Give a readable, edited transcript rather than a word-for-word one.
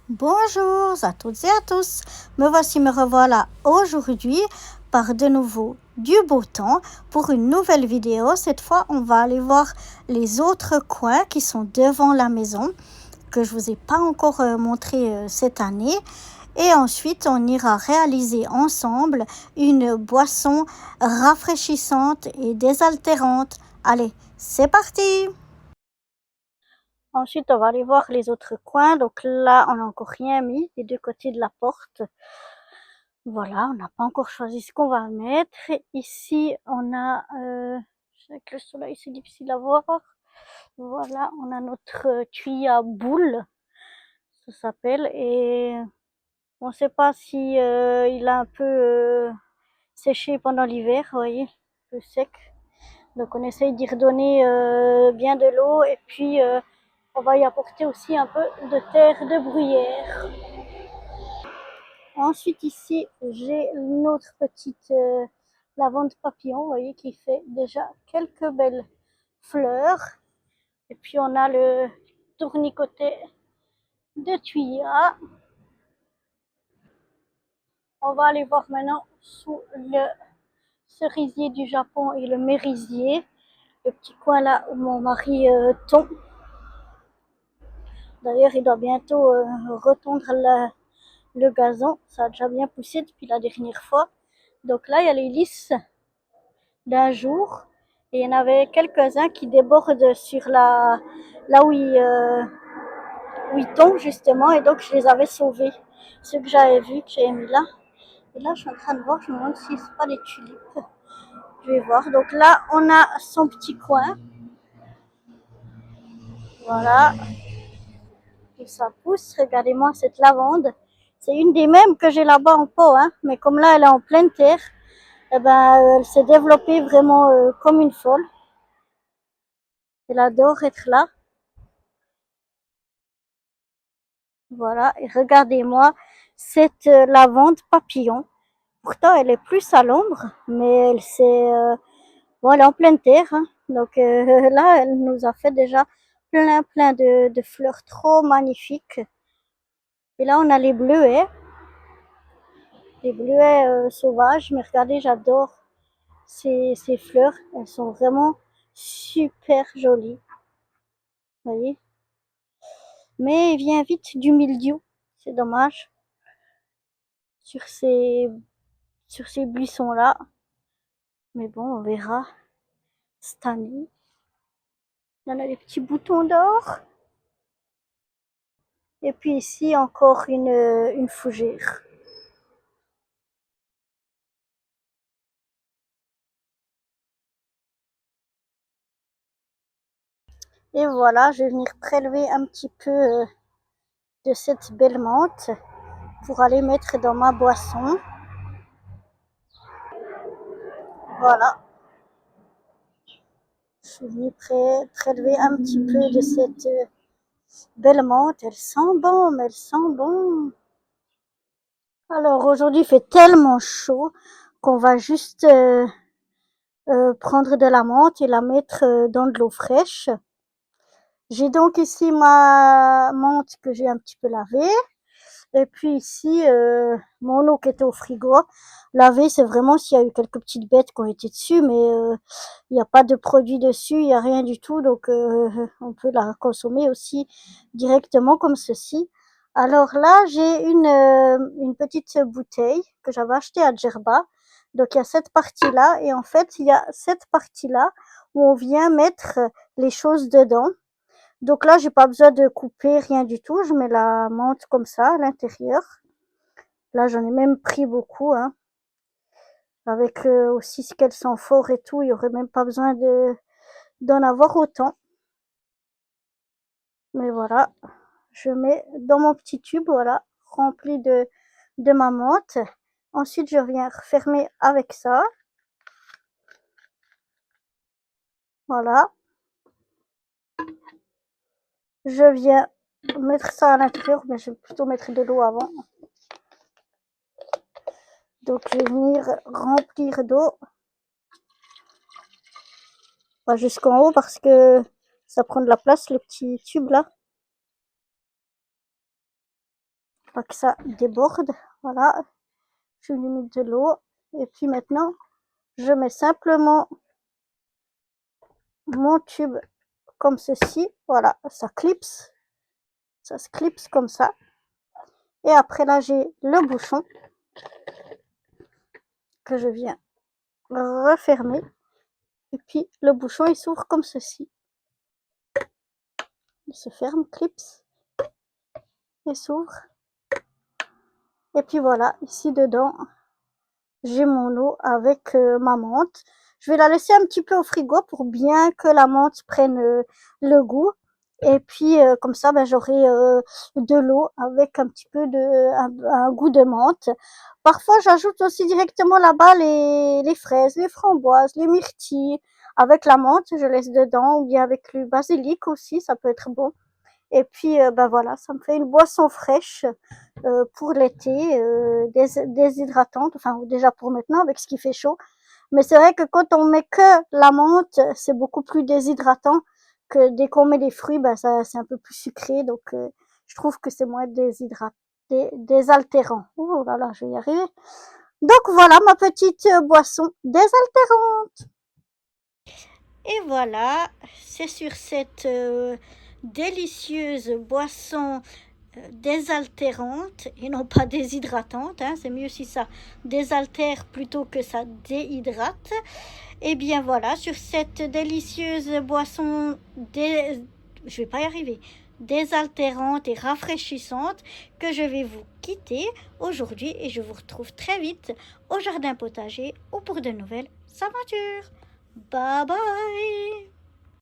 Bonjour à toutes et à tous. Me revoilà aujourd'hui par de nouveau du beau temps pour une nouvelle vidéo. Cette fois, on va aller voir les autres coins qui sont devant la maison que je vous ai pas encore montré cette année. Et ensuite, on ira réaliser ensemble une boisson rafraîchissante et désaltérante. Allez, c'est parti! Ensuite, on va aller voir les autres coins. Donc là, on n'a encore rien mis des deux côtés de la porte. Voilà, on n'a pas encore choisi ce qu'on va mettre. Ici, on a, avec le soleil, c'est difficile à voir. Voilà, on a notre tuyau à boules, ça s'appelle. Et on ne sait pas si il a un peu séché pendant l'hiver, vous voyez, un peu sec. Donc on essaye d'y redonner bien de l'eau et puis on va y apporter aussi un peu de terre de bruyère. Ensuite ici j'ai une autre petite lavande papillon, vous voyez, qui fait déjà quelques belles fleurs. Et puis on a le tourniqueté de tuyas. On va aller voir maintenant sous le cerisier du Japon et le merisier, le petit coin là où mon mari tombe. D'ailleurs, il doit bientôt retondre le gazon. Ça a déjà bien poussé depuis la dernière fois. Donc là, il y a les lys d'un jour. Et il y en avait quelques-uns qui débordent sur là où il tombe justement. Et donc, je les avais sauvés. Ceux que j'avais vus, que j'avais mis là. Et là, je suis en train de voir, je me demande si c'est pas des tulipes. Je vais voir. Donc là, on a son petit coin. Voilà. Et ça pousse. Regardez-moi cette lavande. C'est une des mêmes que j'ai là-bas en pot, hein. Mais comme là, elle est en pleine terre, eh ben, elle s'est développée vraiment comme une folle. Elle adore être là. Voilà. Et regardez-moi cette lavande papillon. Pourtant, elle est plus à l'ombre, mais bon, elle est en pleine terre, hein. Donc là, elle nous a fait déjà plein de fleurs trop magnifiques. Et là, on a les bleuets. Les bleuets sauvages. Mais regardez, j'adore ces fleurs. Elles sont vraiment super jolies. Vous voyez? Mais il vient vite du mildiou. C'est dommage. Sur ces buissons-là. Mais bon, on verra cette année. Il y en a des petits boutons d'or. Et puis ici, encore une fougère. Et voilà, je vais venir prélever un petit peu de cette belle menthe pour aller mettre dans ma boisson. Voilà. Je suis venue prélever un petit peu de cette belle menthe. Elle sent bon, elle sent bon. Alors aujourd'hui, il fait tellement chaud qu'on va juste prendre de la menthe et la mettre dans de l'eau fraîche. J'ai donc ici ma menthe que j'ai un petit peu lavée. Et puis ici, mon eau qui était au frigo. Lavée, c'est vraiment s'il y a eu quelques petites bêtes qui ont été dessus, mais il n'y a pas de produit dessus, il n'y a rien du tout. Donc on peut la consommer aussi directement comme ceci. Alors là, j'ai une petite bouteille que j'avais achetée à Djerba. Donc il y a cette partie-là et en fait, il y a cette partie-là où on vient mettre les choses dedans. Donc là, j'ai pas besoin de couper rien du tout. Je mets la menthe comme ça à l'intérieur. Là, j'en ai même pris beaucoup, hein. Avec aussi ce qu'elle sent fort et tout, il y aurait même pas besoin d'en avoir autant. Mais voilà, je mets dans mon petit tube, voilà, rempli de ma menthe. Ensuite, je viens refermer avec ça. Voilà. Je viens mettre ça à l'intérieur, mais je vais plutôt mettre de l'eau avant. Donc, je vais venir remplir d'eau. Pas jusqu'en haut parce que ça prend de la place, le petit tube là. pas que ça déborde. Voilà, je lui mets de l'eau. Et puis maintenant, je mets simplement mon tube comme ceci. Voilà, ça clipse. Ça se clipse comme ça. Et après là, j'ai le bouchon que je viens refermer. Et puis le bouchon, il s'ouvre comme ceci. Il se ferme, clipse, et s'ouvre. Et puis voilà, ici dedans, j'ai mon eau avec ma menthe. Je vais la laisser un petit peu au frigo pour bien que la menthe prenne le goût. Et puis comme ça, ben, j'aurai de l'eau avec un petit peu un goût de menthe. Parfois, j'ajoute aussi directement là-bas les fraises, les framboises, les myrtilles. Avec la menthe, je laisse dedans, ou bien avec le basilic aussi, ça peut être bon. Et puis, ben voilà, ça me fait une boisson fraîche pour l'été, déshydratante, enfin déjà pour maintenant avec ce qui fait chaud. Mais c'est vrai que quand on met que la menthe, c'est beaucoup plus déshydratant que dès qu'on met les fruits, ben ça, c'est un peu plus sucré. Donc, je trouve que c'est moins désaltérant. Oh là là, je vais y arriver. Donc voilà ma petite boisson désaltérante. Et voilà, c'est sur cette délicieuse boisson désaltérante et non pas déshydratante, hein, c'est mieux si ça désaltère plutôt que ça déhydrate. Et bien voilà, sur cette délicieuse boisson je vais pas y arriver, désaltérante et rafraîchissante, que je vais vous quitter aujourd'hui, et je vous retrouve très vite au jardin potager ou pour de nouvelles aventures. Bye bye.